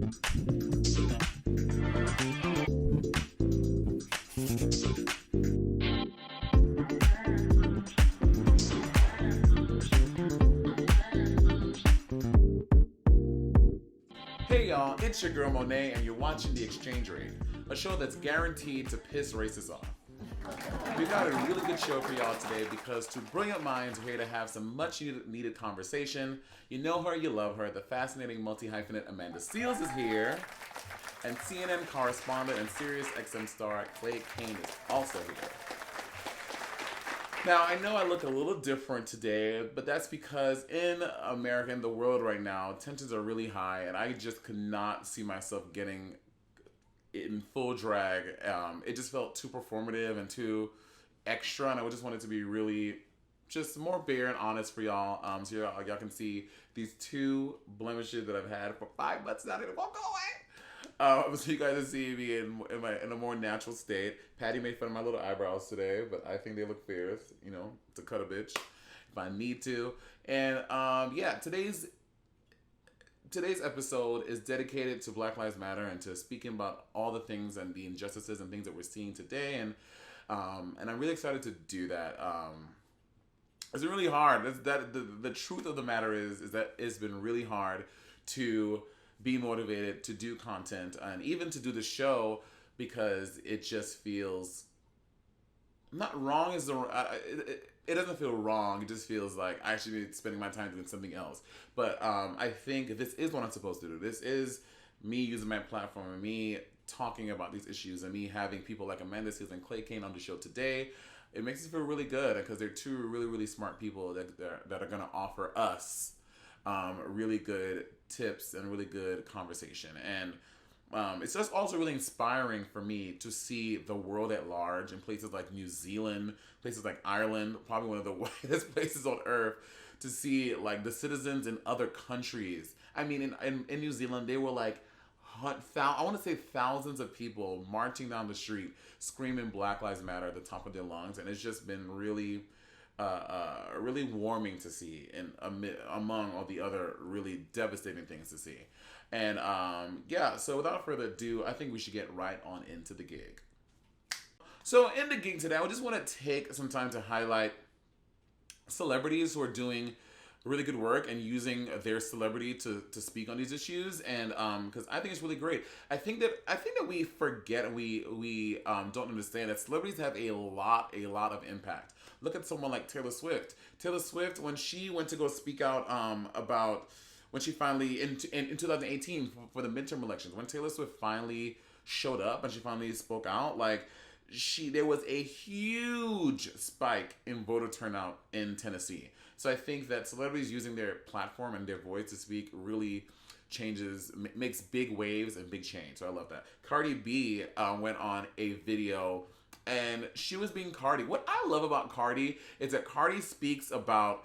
Hey y'all, it's your girl Monét and you're watching The Exchange Rate, a show that's guaranteed to piss racists off. We've got a really good show for y'all today because two brilliant minds are here to have some much needed conversation. You know her, you love her. The fascinating multi-hyphenate Amanda Seales is here. And CNN correspondent and Sirius XM star Clay Kane is also here. Now, I know I look a little different today, but that's because in America, in the world right now, tensions are really high, and I just could not see myself getting in full drag. It just felt too performative and too extra, and I just wanted to be really just more bare and honest for y'all. So y'all can see these two blemishes that I've had for 5 months now. They won't go away. So you guys can see me in a more natural state. Patty made fun of my little eyebrows today, but I think they look fierce, you know, to cut a bitch if I need to. And yeah, today's episode is dedicated to Black Lives Matter and to speaking about all the things and the injustices and things that we're seeing today. And I'm really excited to do that. It's been really hard. The truth of the matter is that it's been really hard to be motivated to do content and even to do the show because it just feels not wrong is the it doesn't feel wrong. It just feels like I should be spending my time doing something else. But I think this is what I'm supposed to do. This is me using my platform and me talking about these issues and me having people like Amanda Seales and Clay Kane on the show today. It makes me feel really good because they're two really, really smart people that are going to offer us really good tips and really good conversation. And it's just also really inspiring for me to see the world at large in places like New Zealand, places like Ireland, probably one of the whitest places on earth, to see like the citizens in other countries. I mean, in New Zealand, they were like, I want to say thousands of people marching down the street, screaming Black Lives Matter at the top of their lungs. And it's just been really really warming to see and among all the other really devastating things to see. And yeah, so without further ado, I think we should get right on into the gig. So in the gig today, I just want to take some time to highlight celebrities who are doing really good work and using their celebrity to speak on these issues, and because I think it's really great. I think that we forget and we don't understand that celebrities have a lot of impact. Look at someone like Taylor Swift. Taylor Swift, when she went to go speak out about when she finally in 2018 for the midterm elections, when Taylor Swift finally showed up and she finally spoke out, like there was a huge spike in voter turnout in Tennessee. So I think that celebrities using their platform and their voice to speak really makes big waves and big change. So I love that. Cardi B went on a video and she was being Cardi. What I love about Cardi is that Cardi speaks about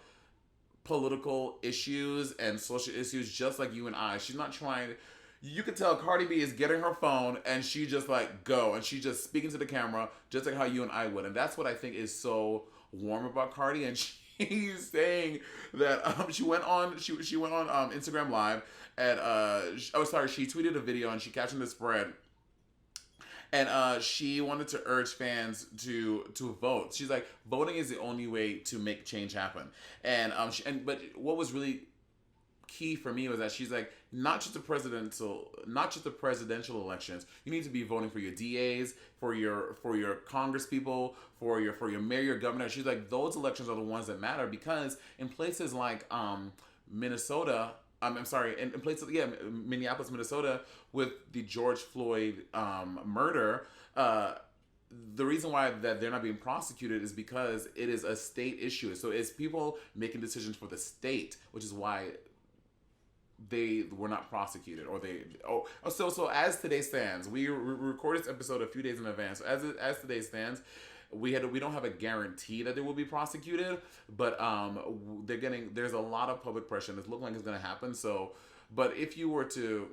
political issues and social issues just like you and I. She's not trying. You can tell Cardi B is getting her phone and she just like go and she's just speaking to the camera just like how you and I would. And that's what I think is so warm about Cardi. And she's saying that she went on Instagram Live and she tweeted a video and she captioned the spread. And she wanted to urge fans to vote. She's like, voting is the only way to make change happen. And but what was really key for me was that she's like, not just the presidential elections. You need to be voting for your DAs, for your Congress people, for your mayor, your governor. She's like, those elections are the ones that matter because in places like Minnesota. In places, Minneapolis, Minnesota, with the George Floyd murder, the reason why that they're not being prosecuted is because it is a state issue. So it's people making decisions for the state, which is why they were not prosecuted. So as today stands, we recorded this episode a few days in advance. So as today stands, we don't have a guarantee that they will be prosecuted, but there's a lot of public pressure and it's looking like it's going to happen. So, but if you were to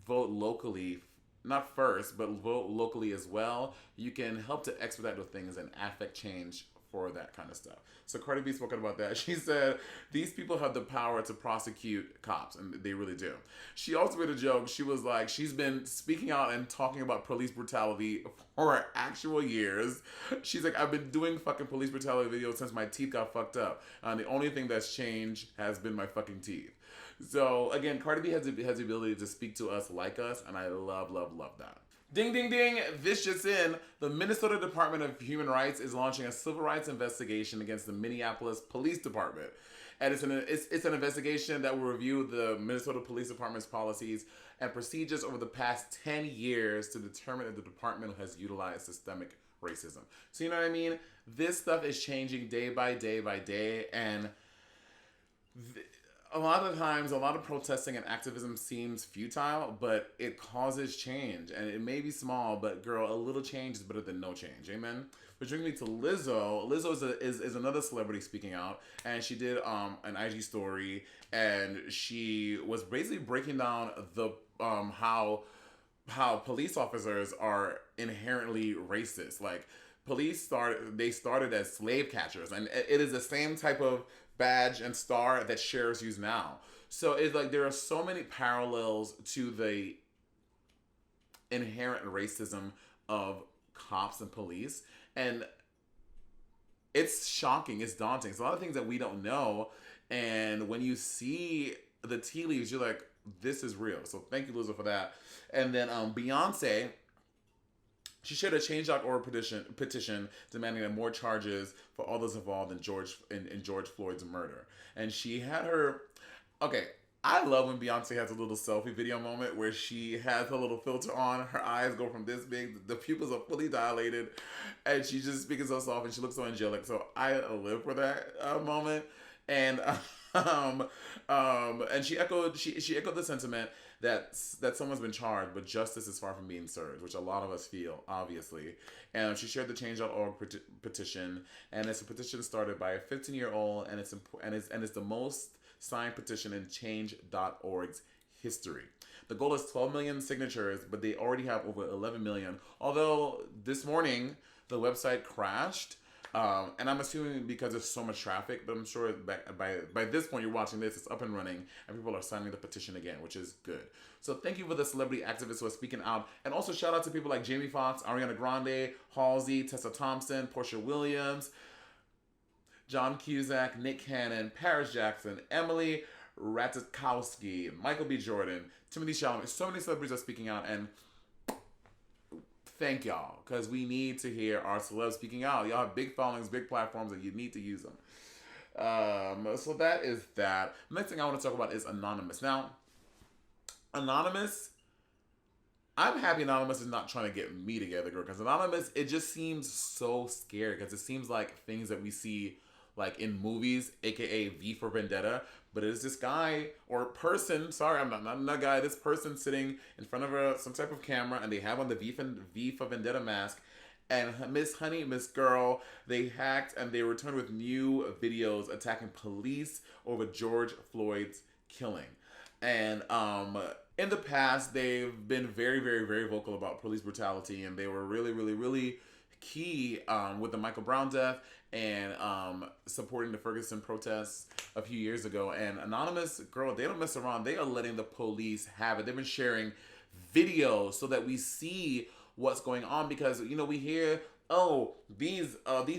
vote locally, not first, but vote locally as well, you can help to expedite those things and affect change for that kind of stuff. So Cardi B spoke about that. She said, these people have the power to prosecute cops, and they really do. She also made a joke. She was like, she's been speaking out and talking about police brutality for actual years. She's like, I've been doing fucking police brutality videos since my teeth got fucked up. And the only thing that's changed has been my fucking teeth. So again, Cardi B has the ability to speak to us like us, and I love, love, love that. Ding, ding, ding. This just in. The Minnesota Department of Human Rights is launching a civil rights investigation against the Minneapolis Police Department. And it's an investigation that will review the Minnesota Police Department's policies and procedures over the past 10 years to determine if the department has utilized systemic racism. So you know what I mean? This stuff is changing day by day by day, and a lot of times, a lot of protesting and activism seems futile, but it causes change. And it may be small, but girl, a little change is better than no change. Amen? Which brings me to Lizzo. Lizzo is another celebrity speaking out. And she did an IG story. And she was basically breaking down the how police officers are inherently racist. Like, police started as slave catchers. And it is the same type of badge and star that sheriffs use now. So it's like there are so many parallels to the inherent racism of cops and police, and it's shocking, it's daunting. It's a lot of things that we don't know, and when you see the tea leaves, you're like, this is real. So thank you, Lizzo, for that. And then Beyonce, she shared a Change.org petition demanding that more charges for all those involved in George Floyd's murder. And she had her... Okay, I love when Beyonce has a little selfie video moment where she has her little filter on, her eyes go from this big, the pupils are fully dilated, and she's just speaking so soft and she looks so angelic. So I live for that moment. And and she echoed the sentiment that someone's been charged, but justice is far from being served, which a lot of us feel, obviously. And she shared the Change.org petition, and it's a petition started by a 15-year-old, and it's the most signed petition in Change.org's history. The goal is 12 million signatures, but they already have over 11 million. Although this morning the website crashed. And I'm assuming because there's so much traffic, but I'm sure by this point you're watching this, it's up and running, and people are signing the petition again, which is good. So thank you for the celebrity activists who are speaking out. And also shout out to people like Jamie Foxx, Ariana Grande, Halsey, Tessa Thompson, Portia Williams, John Cusack, Nick Cannon, Paris Jackson, Emily Ratajkowski, Michael B. Jordan, Timothy Chalamet. So many celebrities are speaking out, and thank y'all, because we need to hear our celebs speaking out. Y'all have big followings, big platforms, and you need to use them. So that is that. Next thing I want to talk about is Anonymous. Now, Anonymous, I'm happy Anonymous is not trying to get me together, girl, because Anonymous, it just seems so scary, because it seems like things that we see like in movies, aka V for Vendetta, but it is this guy or person, sorry, I'm not a guy, this person sitting in front of some type of camera, and they have on the V for Vendetta mask, and Miss Girl, they hacked and they returned with new videos attacking police over George Floyd's killing. And in the past, they've been very, very, very vocal about police brutality, and they were really, really, really key with the Michael Brown death and supporting the Ferguson protests a few years ago. And Anonymous, girl, they don't mess around. They are letting the police have it. They've been sharing videos so that we see what's going on, because, you know, we hear, oh, these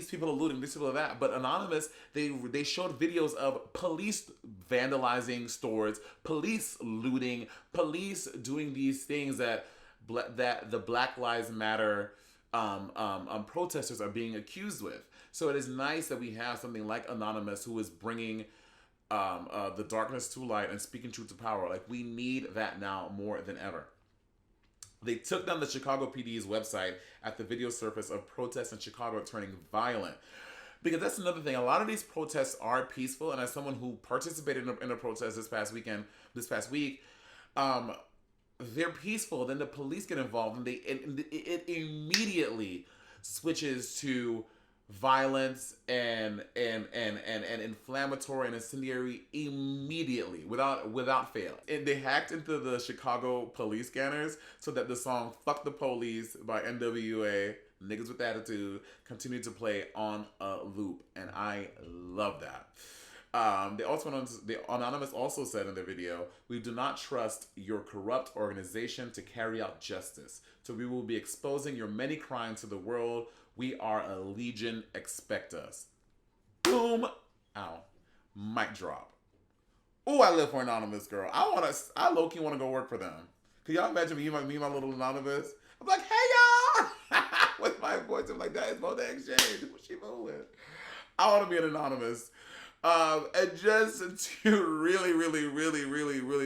people are looting, these people are that. But Anonymous, they showed videos of police vandalizing stores, police looting, police doing these things that the Black Lives Matter protesters are being accused with. So it is nice that we have something like Anonymous, who is bringing the darkness to light and speaking truth to power. Like, we need that now more than ever. They took down the Chicago PD's website after video surfaced of protests in Chicago turning violent. Because that's another thing. A lot of these protests are peaceful, and as someone who participated in a protest this past week, they're peaceful. Then the police get involved, and it immediatly switches to violence and inflammatory and incendiary immediately, without fail. And they hacked into the Chicago police scanners so that the song "Fuck the Police" by NWA Niggas with Attitude continue to play on a loop, and I love that. The anonymous also said in the video, "We do not trust your corrupt organization to carry out justice. So we will be exposing your many crimes to the world. We are a legion. Expect us." Boom. Ow. Mic drop. Oh, I live for Anonymous, girl. I low key want to go work for them. Can y'all imagine me, my little Anonymous? I'm like, hey y'all, with my voice. I'm like, that is Monét X Change. What's she moving? I want to be an Anonymous. And just to really,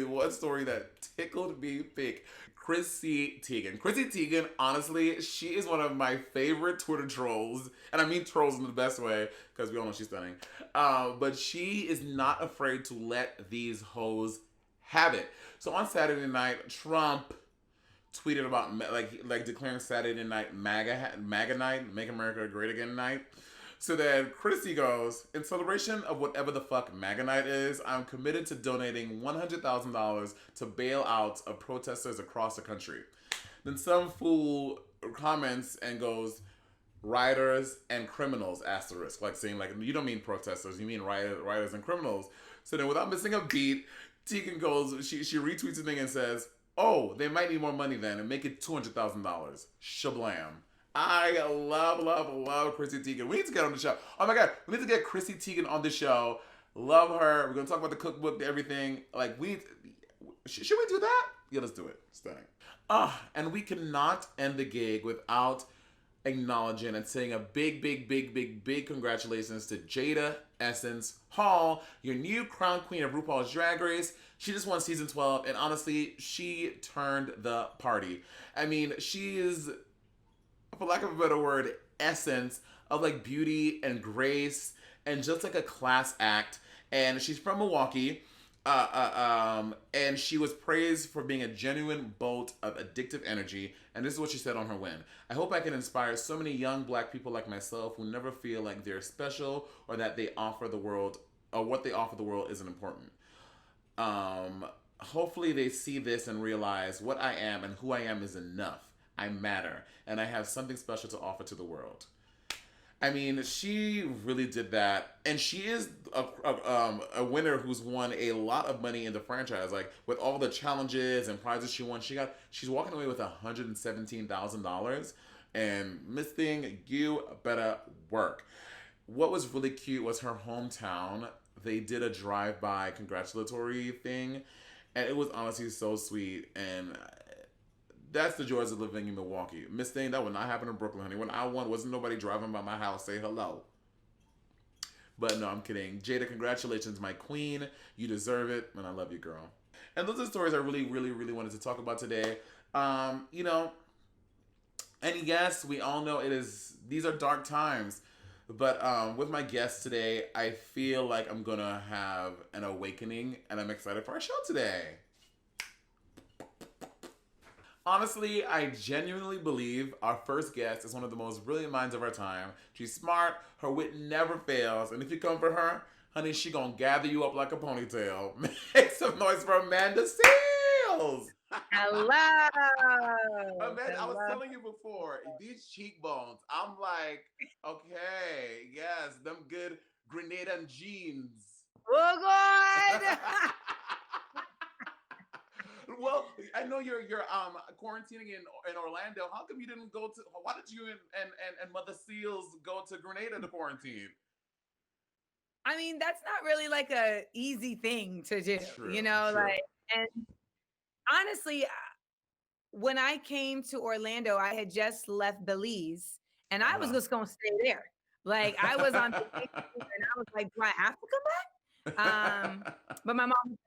one story that tickled me pink. Chrissy Teigen. Chrissy Teigen, honestly, she is one of my favorite Twitter trolls. And I mean trolls in the best way, because we all know she's stunning. But she is not afraid to let these hoes have it. So on Saturday night, Trump tweeted about like declaring Saturday night MAGA night, Make America Great Again night. So then Chrissy goes, "In celebration of whatever the fuck MAGA night is, I'm committed to donating $100,000 to bailouts of protesters across the country." Then some fool comments and goes, "Rioters and criminals, asterisk," like saying like, you don't mean protesters, you mean rioters and criminals. So then without missing a beat, Teigen goes, she retweets the thing and says, "Oh, they might need more money then, and make it $200,000. Shablam." I love Chrissy Teigen. We need to get on the show. Oh my god, we need to get Chrissy Teigen on the show. Love her. We're gonna talk about the cookbook, everything. Like should we do that? Yeah, let's do it. Stunning. And we cannot end the gig without acknowledging and saying a big congratulations to Jada Essence Hall, your new crown queen of RuPaul's Drag Race. She just won season 12, and honestly, she turned the party. I mean, she is, for lack of a better word, essence of like beauty and grace and just like a class act. And she's from Milwaukee. And she was praised for being a genuine bolt of addictive energy. And this is what she said on her win: "I hope I can inspire so many young black people like myself who never feel like they're special or that they offer the world, or what they offer the world isn't important. Hopefully they see this and realize what I am and who I am is enough. I matter, and I have something special to offer to the world." I mean, she really did that, and she is a winner who's won a lot of money in the franchise. Like with all the challenges and prizes she won, she's walking away with $117,000. And Miss Thing, you better work. What was really cute was her hometown. They did a drive-by congratulatory thing, and it was honestly so sweet. And that's the joys of living in Milwaukee. Miss Thing, that would not happen in Brooklyn, honey. When I won, wasn't nobody driving by my house say hello. But no, I'm kidding. Jada, congratulations, my queen. You deserve it, and I love you, girl. And those are stories I really wanted to talk about today. You know, and yes, we all know these are dark times. But with my guest today, I feel like I'm gonna have an awakening, and I'm excited for our show today. Honestly, I genuinely believe our first guest is one of the most brilliant minds of our time. She's smart, her wit never fails, and if you come for her, honey, she gonna gather you up like a ponytail. Make some noise for Amanda Seales! Hello. Amanda, I was Hello. telling you before, these cheekbones, I'm like, okay, yes, them good Grenadian jeans. Oh God. Well, I know you're quarantining in Orlando. How come you didn't go to? Why did you and Mother Seals go to Grenada to quarantine? I mean, that's not really like a easy thing to do, True. like, and honestly, when I came to Orlando, I had just left Belize and I was Uh just gonna stay there. Like I was on vacation and I was like, do I have to come back? But my mom was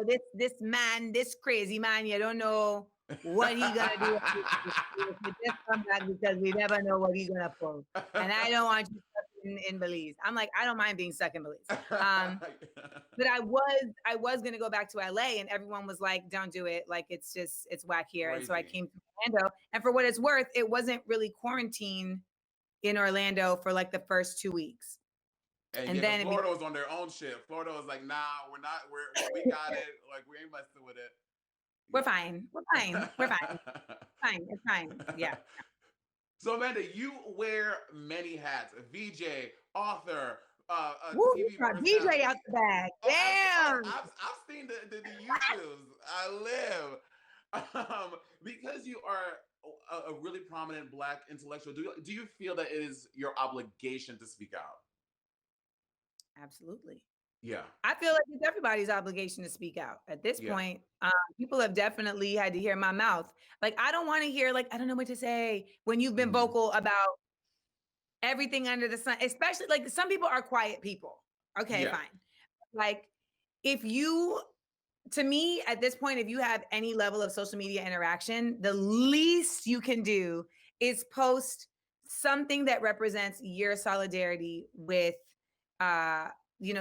like, this man, this crazy man, you don't know what he gonna do. So just come back because we never know what he's gonna pull. And I don't want you stuck in Belize. I'm like, I don't mind being stuck in Belize. But I was gonna go back to LA and everyone was like, don't do it. Like it's whack here. And so I Crazy. came to Orlando. And for what it's worth, it wasn't really quarantine in Orlando for like the first 2 weeks. And And yeah, because then Florida was on their own shit. Florida was like, nah, we're not. We got it. Like we ain't messing with it. we're fine. We're fine. We're fine. Fine. It's fine. Yeah. So Amanda, you wear many hats: VJ, author, a Woo, TV DJ personality. out the bag. Oh, Damn. I've seen the YouTubes. I live. Because you are a really prominent Black intellectual. Do you feel that it is your obligation to speak out? Absolutely. Yeah. I feel like it's everybody's obligation to speak out at this Yeah. point. People have definitely had to hear my mouth. Like, I don't want to hear, like, I don't know what to say when you've been Hmm. vocal about everything under the sun, especially like some people are quiet people. Okay, Yeah. fine. Like, if you, to me, at this point, if you have any level of social media interaction, the least you can do is post something that represents your solidarity with uh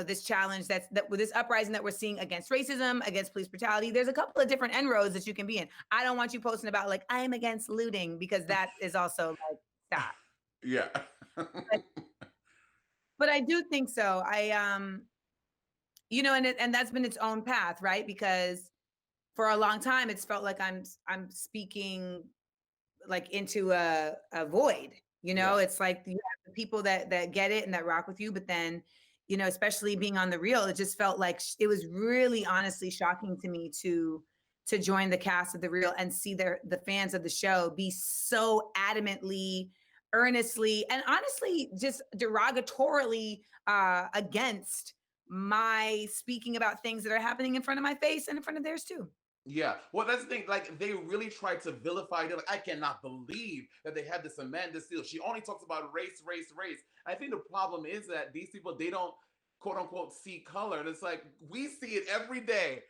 this challenge that with this uprising that we're seeing against racism, against police brutality. There's a couple of different end roads that you can be in. I don't want you posting about like I am against looting, because that is also like, stop. Yeah. But I do think so. And that's been its own path, right? Because for a long time it's felt like I'm speaking like into a void. Yeah. It's like you have the people that get it and that rock with you, but then especially being on the Real, it just felt like it was really honestly shocking to me to join the cast of the Real and see the fans of the show be so adamantly, earnestly, and honestly just derogatorily against my speaking about things that are happening in front of my face and in front of theirs too. Yeah. Well, that's the thing. Like, they really tried to vilify. They're like, I cannot believe that they had this Amanda Seales. She only talks about race, race, race. I think the problem is that these people, they don't, quote unquote, see color. And it's like, we see it every day.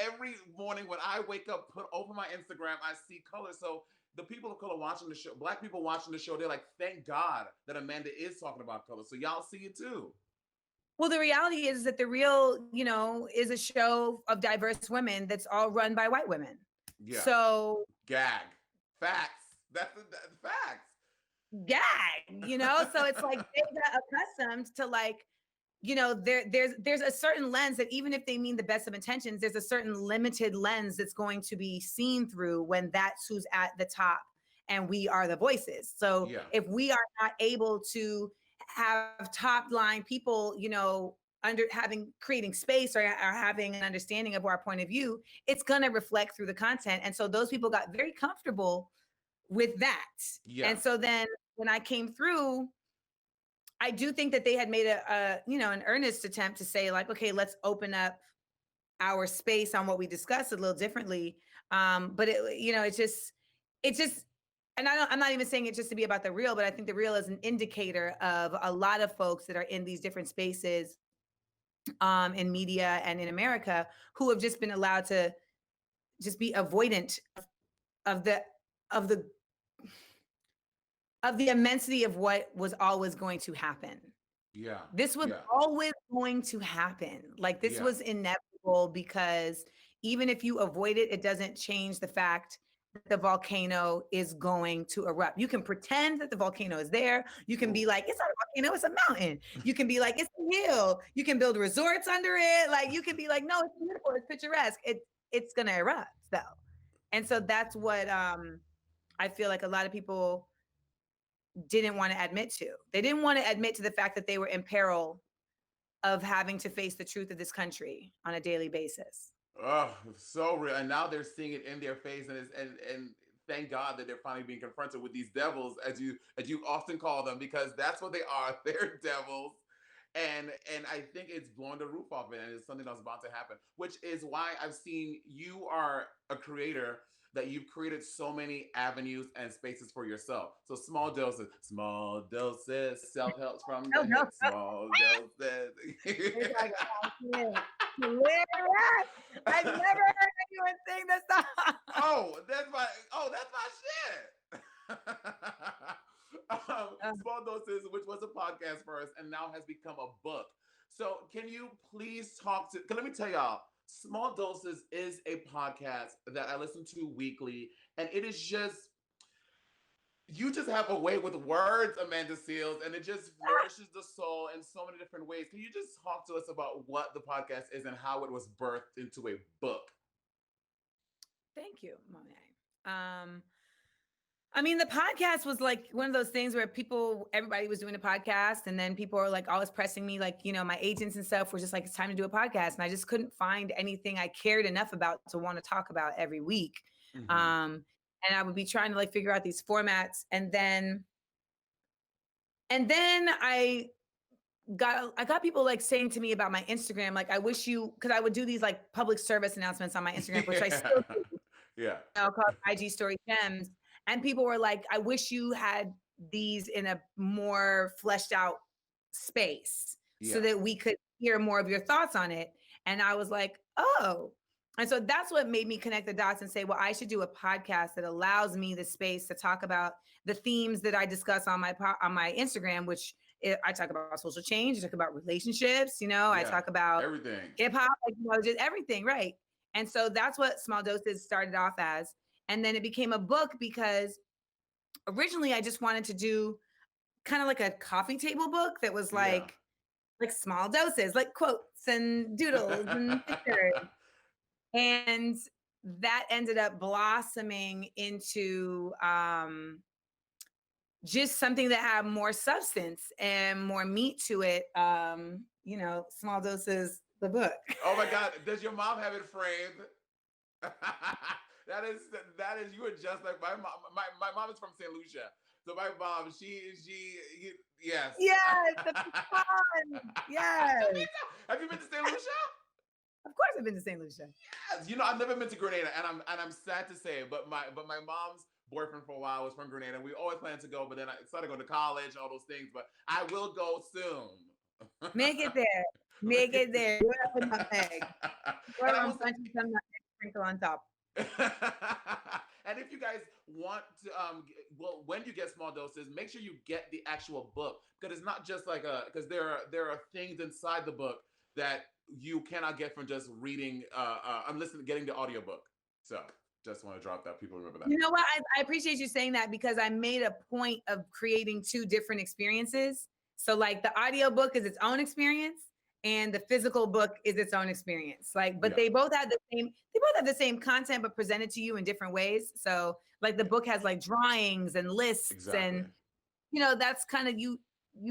Every morning when I wake up, put open my Instagram, I see color. So the people of color watching the show, Black people watching the show, they're like, thank God that Amanda is talking about color. So y'all see it too. Well, the reality is that the Real, is a show of diverse women that's all run by white women. Yeah. So Gag. Facts. That's facts. gag, so it's like they got accustomed to like, there's a certain lens that even if they mean the best of intentions, there's a certain limited lens that's going to be seen through when that's who's at the top and we are the voices. So Yeah. if we are not able to have top line people, under having creating space or having an understanding of our point of view, it's going to reflect through the content. And so those people got very comfortable with that. Yeah. And so then when I came through, I do think that they had made an earnest attempt to say like, okay, let's open up our space on what we discuss a little differently. But it just, and I'm not even saying it just to be about the Real, but I think the Real is an indicator of a lot of folks that are in these different spaces in media and in America who have just been allowed to just be avoidant of the of the of the immensity of what was always going to happen. Yeah. This was Yeah. always going to happen. Like this Yeah. was inevitable because even if you avoid it, it doesn't change the fact that the volcano is going to erupt. You can pretend that the volcano is there. You can be Ooh. like, it's not a volcano, it's a mountain. You can be like, it's a hill. You can build resorts under it. Like you can be like, no, it's beautiful, it's picturesque. It's gonna erupt though. And so that's what I feel like a lot of people didn't want to admit to. They didn't want to admit to the fact that they were in peril of having to face the truth of this country on a daily basis. Oh, so real. And now they're seeing it in their face, and thank God that they're finally being confronted with these devils, as you often call them, because that's what they are. They're devils. And I think it's blowing the roof off it, and it's something that's about to happen. Which is why I've seen you are a creator, that you've created so many avenues and spaces for yourself. So small doses, self helps from No, the no, hip, small doses. it's like, oh, yeah. I've never heard anyone sing this song. Oh, that's my shit. Small Doses, which was a podcast first and now has become a book. So can you please talk to, let me tell y'all, Small Doses is a podcast that I listen to weekly, and it is just, you just have a way with words, Amanda Seales, and it just nourishes the soul in so many different ways. Can you just talk to us about what the podcast is and how it was birthed into a book? Thank you, Monet. I mean, the podcast was like one of those things where everybody was doing a podcast, and then people were like always pressing me, like, my agents and stuff were just like, it's time to do a podcast. And I just couldn't find anything I cared enough about to want to talk about every week. Mm-hmm. And I would be trying to like figure out these formats. And then I got people like saying to me about my Instagram, like, I wish because I would do these like public service announcements on my Instagram, which I still do, Yeah. called IG Story Gems. And people were like, I wish you had these in a more fleshed out space so that we could hear more of your thoughts on it. And I was like, oh. And so that's what made me connect the dots and say, well, I should do a podcast that allows me the space to talk about the themes that I discuss on my Instagram, which I talk about social change, I talk about relationships, I talk about everything, hip hop, just everything, right? And so that's what Small Doses started off as. And then it became a book because originally I just wanted to do kind of like a coffee table book that was like small doses, like quotes and doodles and pictures. And that ended up blossoming into just something that had more substance and more meat to it. Small Doses, the book. Oh my God, does your mom have it framed? That is you are just like my mom. My mom is from St. Lucia. So my mom, yes. Yes, that's fun. Yes. Have you been to St. Lucia? Of course I've been to St. Lucia. Yes. I've never been to Grenada, and I'm sad to say, but my mom's boyfriend for a while was from Grenada. We always planned to go, but then I started going to college, all those things. But I will go soon. Make it there. Make it there. Do it up in nutmeg. Some nutmeg sprinkle on top. And if you guys want to, when you get Small Doses, make sure you get the actual book, because it's not just like because there are things inside the book that you cannot get from just reading, getting the audiobook. So just want to drop that. People remember that. You know what? I appreciate you saying that, because I made a point of creating two different experiences. So like the audiobook is its own experience, and the physical book is its own experience. But they both have the same content, but presented to you in different ways. So like the book has like drawings and lists, and that's kind of you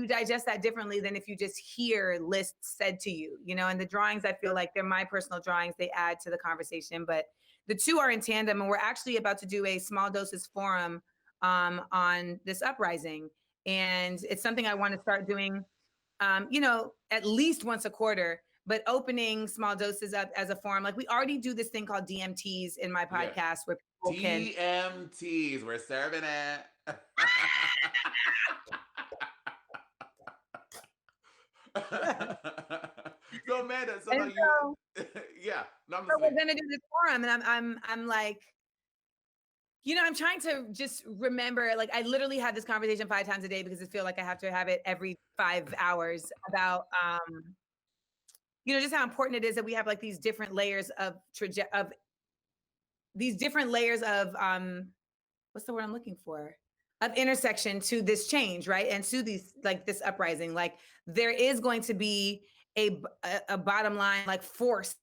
digest that differently than if you just hear lists said to you, and the drawings, I feel like they're my personal drawings. They add to the conversation, but the two are in tandem. And we're actually about to do a Small Doses forum on this uprising. And it's something I want to start doing at least once a quarter, but opening Small Doses up as a forum. Like we already do this thing called DMTs in my podcast where people DMTs, we're serving it. So Amanda, we're gonna do this forum, and I'm like, I'm trying to just remember, like I literally have this conversation 5 times a day because I feel like I have to have it every 5 hours about, just how important it is that we have like these different layers of what's the word I'm looking for? Of intersection to this change, right? And to these, like this uprising, like there is going to be a bottom line, like force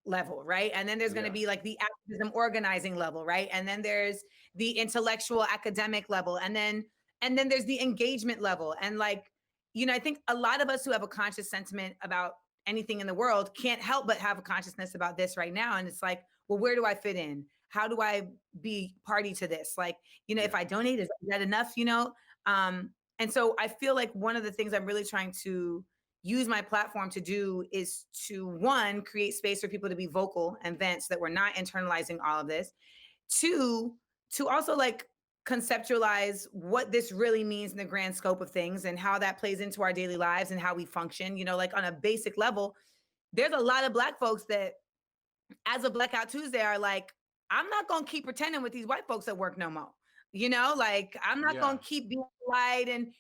level, right? And then there's going to be like the activism organizing level, right? And then there's the intellectual academic level. And then there's the engagement level. And like, I think a lot of us who have a conscious sentiment about anything in the world can't help but have a consciousness about this right now. And it's like, well, where do I fit in? How do I be party to this? Like, if I donate, is that enough? And so I feel like one of the things I'm really trying to use my platform to do is to, 1, create space for people to be vocal and vent so that we're not internalizing all of this. 2, to also like conceptualize what this really means in the grand scope of things and how that plays into our daily lives and how we function, like on a basic level. There's a lot of Black folks that as of Blackout Tuesday are like, I'm not going to keep pretending with these white folks at work no more. Like I'm not going to keep being polite and,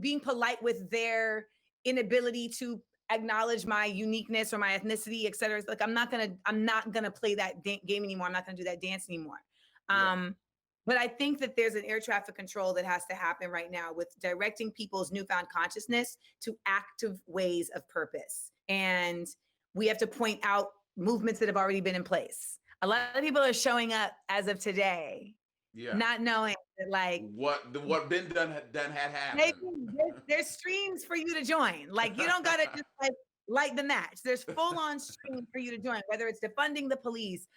being polite with their inability to acknowledge my uniqueness or my ethnicity, et cetera. It's like, I'm not going to play that game anymore. I'm not going to do that dance anymore. But I think that there's an air traffic control that has to happen right now with directing people's newfound consciousness to active ways of purpose. And we have to point out movements that have already been in place. A lot of people are showing up as of today Yeah. not knowing that like What been done had maybe happened. there's streams for you to join. Like you don't gotta just like light the match. There's full-on streams for you to join, whether it's defunding the police,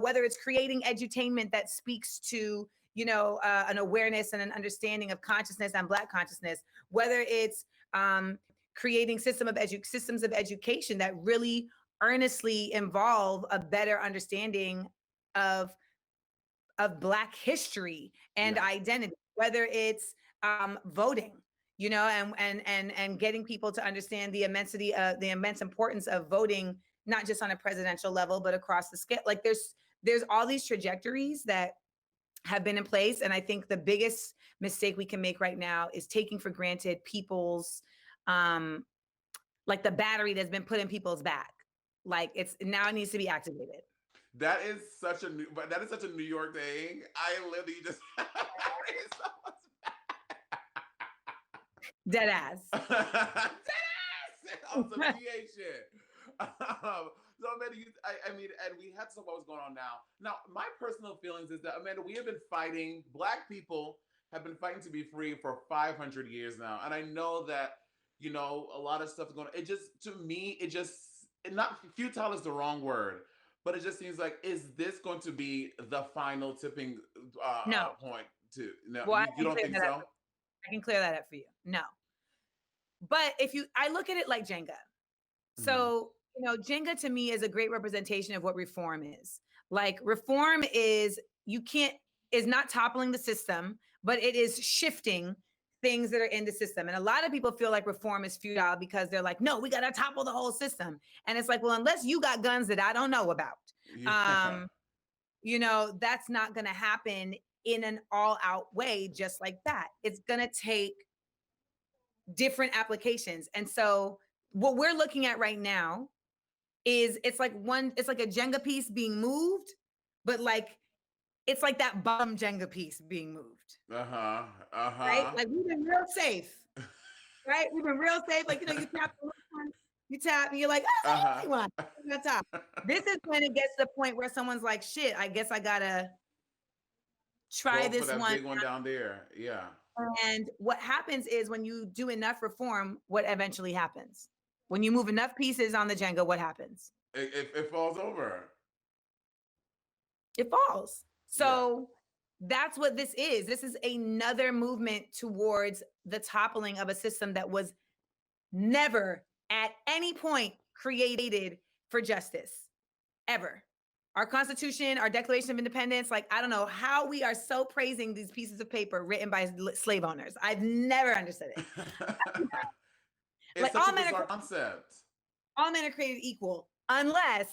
whether it's creating edutainment that speaks to, an awareness and an understanding of consciousness and Black consciousness, whether it's creating systems of education that really earnestly involve a better understanding of Black history and Yeah. identity, whether it's voting, and getting people to understand the immense importance of voting, not just on a presidential level, but across the scale. Like there's all these trajectories that have been in place. And I think the biggest mistake we can make right now is taking for granted people's, like the battery that's been put in people's back. Like it needs to be activated. That is such a New York thing. I literally just Dead ass. Dead ass on some PA shit. So Amanda, I mean, and we have to talk about what's going on now. Now, my personal feelings is that Amanda, we have been fighting. Black people have been fighting to be free for 500 years now, and I know that a lot of stuff is going on. It just, to me, not futile is the wrong word. But it just seems like, is this going to be the final tipping point? No, well, you don't think so? I can clear that up for you. No. But I look at it like Jenga. Mm-hmm. So, Jenga to me is a great representation of what reform is. Like reform is not toppling the system, but it is shifting things that are in the system. And a lot of people feel like reform is futile because they're like, no, we got to topple the whole system. And it's like, well, unless you got guns that I don't know about, that's not going to happen in an all out way, just like that. It's going to take different applications. And so what we're looking at right now is it's like a Jenga piece being moved, but like, it's like that bottom Jenga piece being moved. Right? Like we've been real safe. Right? We've been real safe. Like, you tap the one, you tap, and you're like, oh, it's one. Top. This is when it gets to the point where someone's like, shit, I guess I gotta try this for that one. Big one down there. Yeah. And what happens is when you do enough reform, what eventually happens? When you move enough pieces on the Jenga, what happens? It falls over. It falls. So that's what this is. This is another movement towards the toppling of a system that was never at any point created for justice, ever. Our Constitution, our Declaration of Independence, like, I don't know how we are so praising these pieces of paper written by slave owners. I've never understood it. It's like, such a bizarre concept. All men are created equal, unless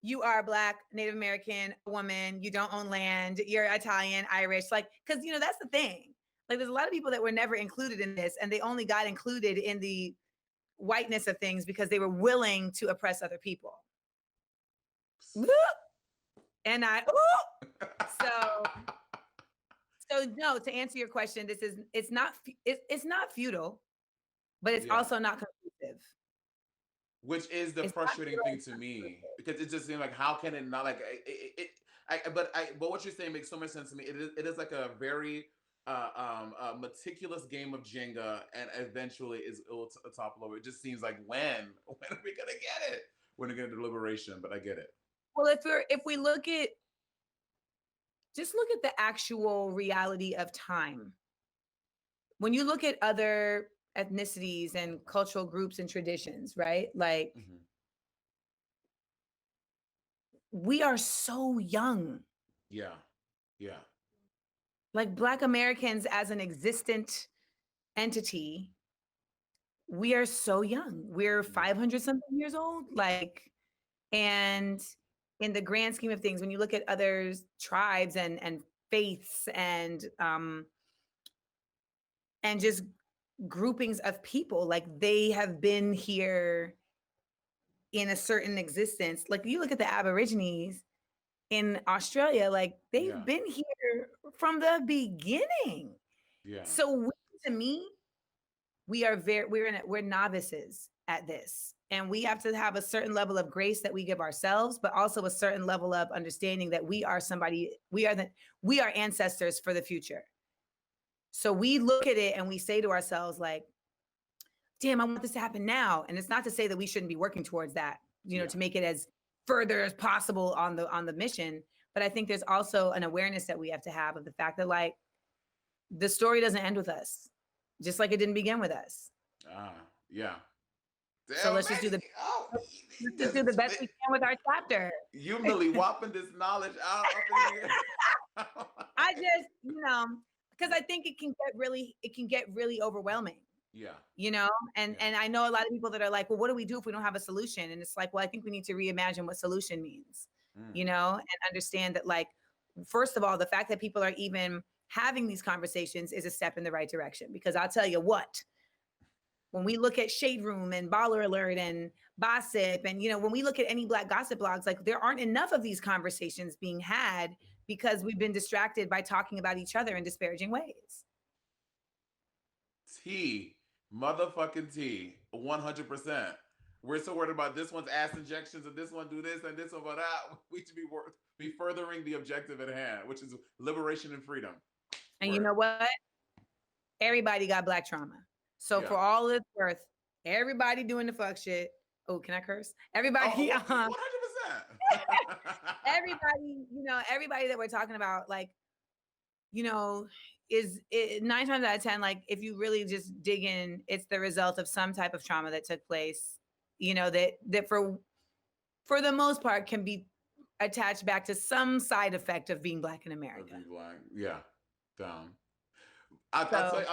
you are Black, Native American, woman, you don't own land, you're Italian, Irish, like, because, that's the thing. Like, there's a lot of people that were never included in this, and they only got included in the whiteness of things because they were willing to oppress other people. And so no, to answer your question, it's not futile, but it's also not conclusive. Which is the frustrating thing to me, because it just seems like, how can it not, like, but what you're saying makes so much sense to me. It is like a very meticulous game of Jenga, and eventually it will topple over. It just seems like, when are we gonna get it? When are we gonna get deliberation? But I get it. Well, if we look at the actual reality of time, when you look at other ethnicities and cultural groups and traditions, right? Like, we are so young. Yeah. Like Black Americans as an existent entity, we are so young. We're 500 something years old. Like, and in the grand scheme of things, when you look at other tribes and faiths and just groupings of people, like, they have been here in a certain existence. Like, you look at the Aborigines in Australia, like, they've been here from the beginning. Yeah. So to me, we're novices at this. And we have to have a certain level of grace that we give ourselves, but also a certain level of understanding that we are we are ancestors for the future. So we look at it and we say to ourselves, like, damn, I want this to happen now. And it's not to say that we shouldn't be working towards that, to make it as further as possible on the mission. But I think there's also an awareness that we have to have of the fact that, like, the story doesn't end with us, just like it didn't begin with us. Yeah. Damn, so let's just do the best we can with our chapter. You Millie whopping this knowledge out up in here. I just, because I think it can get really overwhelming. Yeah. And I know a lot of people that are like, well, what do we do if we don't have a solution? And it's like, well, I think we need to reimagine what solution means, and understand that, like, first of all, the fact that people are even having these conversations is a step in the right direction. Because I'll tell you what, when we look at Shade Room and Baller Alert and Gossip, and, when we look at any Black gossip blogs, like, there aren't enough of these conversations being had because we've been distracted by talking about each other in disparaging ways. Motherfucking T, 100%. We're so worried about this one's ass injections and this one do this and this one but that. We should be furthering the objective at hand, which is liberation and freedom. And you know what? Everybody got Black trauma. So for all it's worth, everybody doing the fuck shit. Oh, can I curse? Everybody. 100%. Everybody that we're talking about, like, is 9 times out of 10, like, if you really just dig in, it's the result of some type of trauma that took place, that for the most part can be attached back to some side effect of being Black in America. Yeah. Down. I'll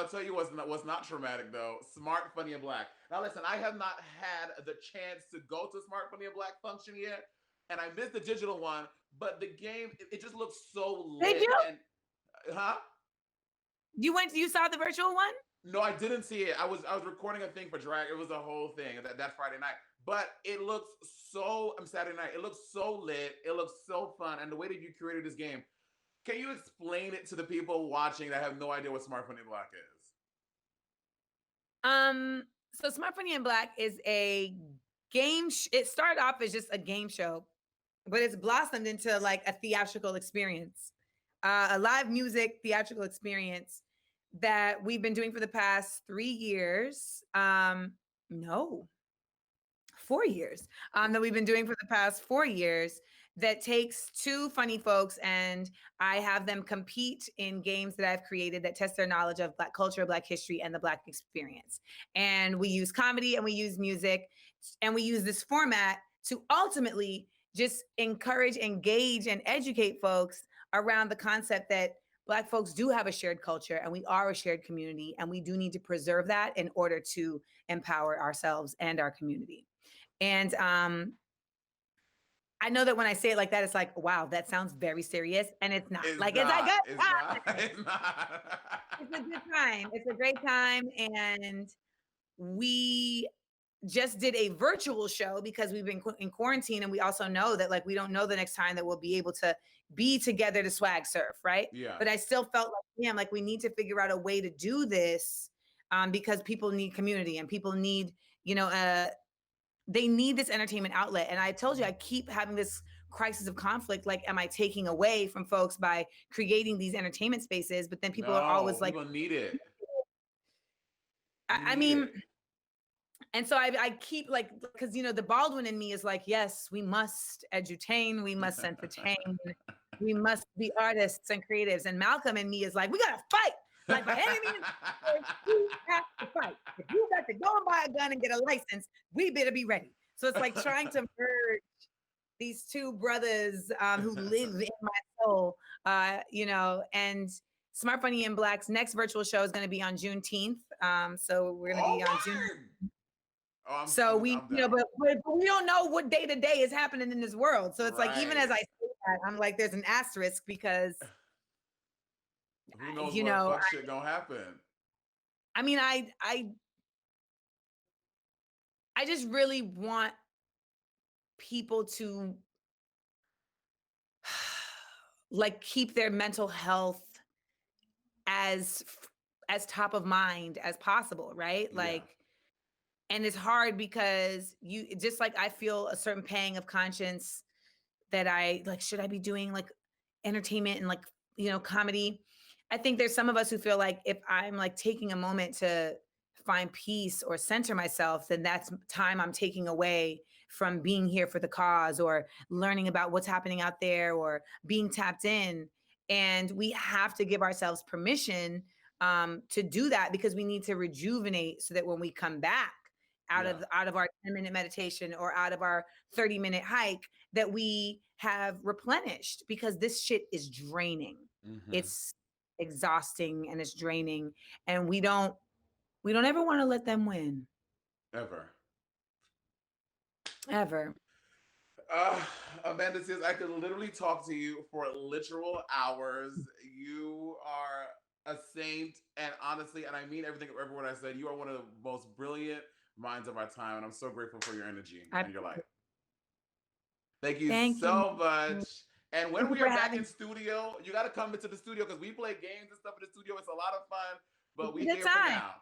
tell you what's not traumatic though. Smart, Funny, and Black. Now listen, I have not had the chance to go to Smart, Funny, and Black function yet, and I missed the digital one. But the game, it just looks so lit. Did you? Huh? You saw the virtual one? No, I didn't see it. I was recording a thing for drag. It was a whole thing that Friday night. But it looks so. Saturday night. It looks so lit. It looks so fun, and the way that you created this game. Can you explain it to the people watching that have no idea what Smart, Funny, and Black is? So Smart, Funny, and Black is a game. It started off as just a game show, but it's blossomed into, like, a theatrical experience, a live music theatrical experience that we've been doing for the past 3 years. 4 years. That we've been doing for the past 4 years. That takes 2 funny folks, and I have them compete in games that I've created that test their knowledge of Black culture, Black history, and the Black experience. And we use comedy and we use music, and we use this format to ultimately just encourage, engage, and educate folks around the concept that Black folks do have a shared culture and we are a shared community, and we do need to preserve that in order to empower ourselves and our community. And I know that when I say it like that, it's like, wow, that sounds very serious. And it's not. It's a good time. It's a good time. It's a great time. And we just did a virtual show because we've been in quarantine. And we also know that, like, we don't know the next time that we'll be able to be together to swag surf, right? Yeah. But I still felt like, damn, like, we need to figure out a way to do this because people need community and people need, they need this entertainment outlet. And I told you, I keep having this crisis of conflict. Like, am I taking away from folks by creating these entertainment spaces? But then people are always like, people need it. I mean, and so I keep, like, because, the Baldwin in me is like, yes, we must edutain, we must entertain, we must be artists and creatives. And Malcolm in me is like, we got to fight. Like, by any means, you have to fight. If you got to go and buy a gun and get a license, we better be ready. So it's like trying to merge these 2 brothers who live in my soul, and Smart, Funny, and Black's next virtual show is going to be on Juneteenth. So we're going to be on June. But we don't know what day to day is happening in this world. So it's like, even as I say that, I'm like, there's an asterisk because who knows what fuck shit gonna happen? I mean, I just really want people to, like, keep their mental health as top of mind as possible, right? Like, And it's hard because you just like I feel a certain pang of conscience that I like, should I be doing like entertainment and like, comedy? I think there's some of us who feel like if I'm like taking a moment to find peace or center myself, then that's time I'm taking away from being here for the cause or learning about what's happening out there or being tapped in. And we have to give ourselves permission to do that because we need to rejuvenate so that when we come back Yeah. out of our 10-minute meditation or out of our 30-minute hike, that we have replenished because this shit is draining. Mm-hmm. It's exhausting and it's draining. And we don't ever want to let them win. Ever. Ever. Uh, Amanda says, I could literally talk to you for literal hours. You are a saint. And honestly, and I mean every word I said, you are one of the most brilliant minds of our time. And I'm so grateful for your energy and your life. Thank you Thank you. so much. And when Thank you we for are back having in studio, you got to come into the studio because we play games and stuff in the studio. It's a lot of fun, but we Good here for time. now.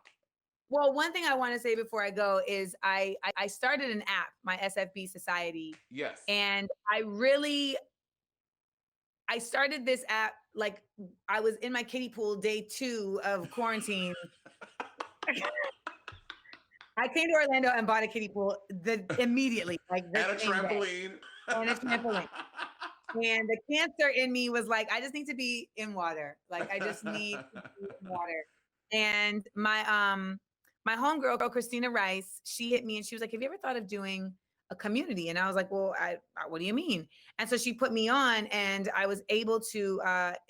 Well, one thing I want to say before I go is I started an app, my SFB Society. Yes. And I started this app like I was in my kiddie pool day 2 of quarantine. I came to Orlando and bought a kiddie pool immediately, like the And a same day. trampoline. And a trampoline. And the cancer in me was like, I just need to be in water. Like I just need to be in water. And my homegirl, Christina Rice, she hit me and she was like, have you ever thought of doing a community? And I was like, well, what do you mean? And so she put me on and I was able to,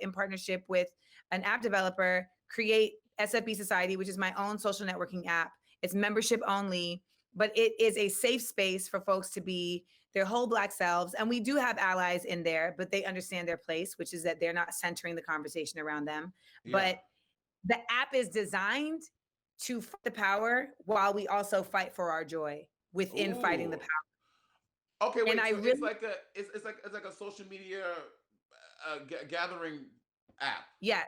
in partnership with an app developer, create SFB Society, which is my own social networking app. It's membership only, but it is a safe space for folks to be their whole Black selves. And we do have allies in there, but they understand their place, which is that they're not centering the conversation around them. Yeah. But the app is designed to fight the power while we also fight for our joy within fighting the power. Okay, wait. And So it's like a social media gathering app. Yeah.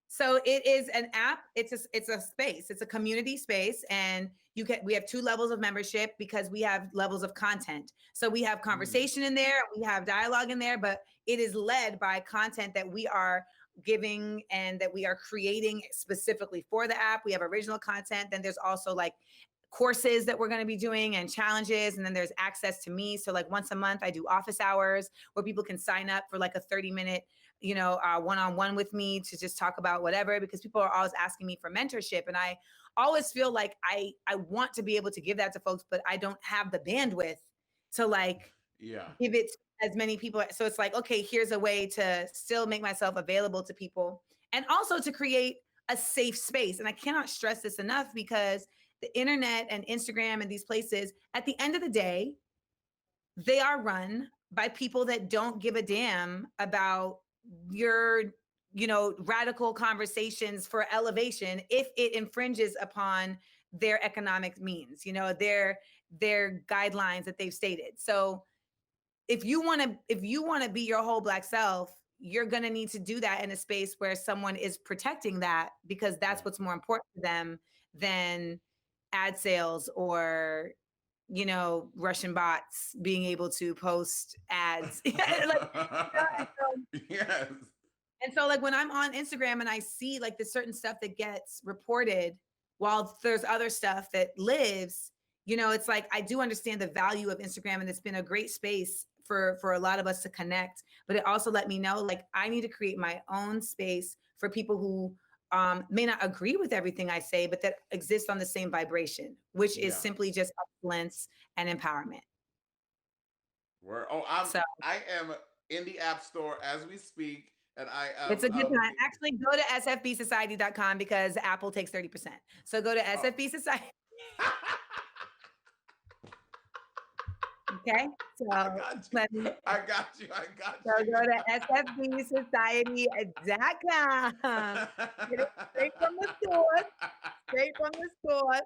So it is an app. It's a space. It's a community space, and we have 2 levels of membership because we have levels of content. So we have conversation in there, we have dialogue in there, but it is led by content that we are giving and that we are creating specifically for the app. We have original content. Then there's also like courses that we're going to be doing and challenges. And then there's access to me. So like once a month, I do office hours where people can sign up for like a 30-minute one-on-one with me to just talk about whatever, because people are always asking me for mentorship. And I always feel like I want to be able to give that to folks, but I don't have the bandwidth to like give it to as many people. So it's like, okay, here's a way to still make myself available to people and also to create a safe space. And I cannot stress this enough because the internet and Instagram and these places, at the end of the day, they are run by people that don't give a damn about your radical conversations for elevation if it infringes upon their economic means, their guidelines that they've stated. So if you want to be your whole Black self, you're going to need to do that in a space where someone is protecting that, because that's what's more important to them than ad sales or Russian bots being able to post ads. Yes. And so like when I'm on Instagram and I see like the certain stuff that gets reported while there's other stuff that lives, it's like I do understand the value of Instagram, and it's been a great space for a lot of us to connect. But it also let me know like I need to create my own space for people who may not agree with everything I say, but that exist on the same vibration, which is simply just excellence and empowerment. I am in the App Store as we speak, and it's a good time. Actually, go to sfbsociety.com because Apple takes 30%. So go to SFB Society. Okay, so I got you. So go to sfbsociety.com. Get it straight from the source.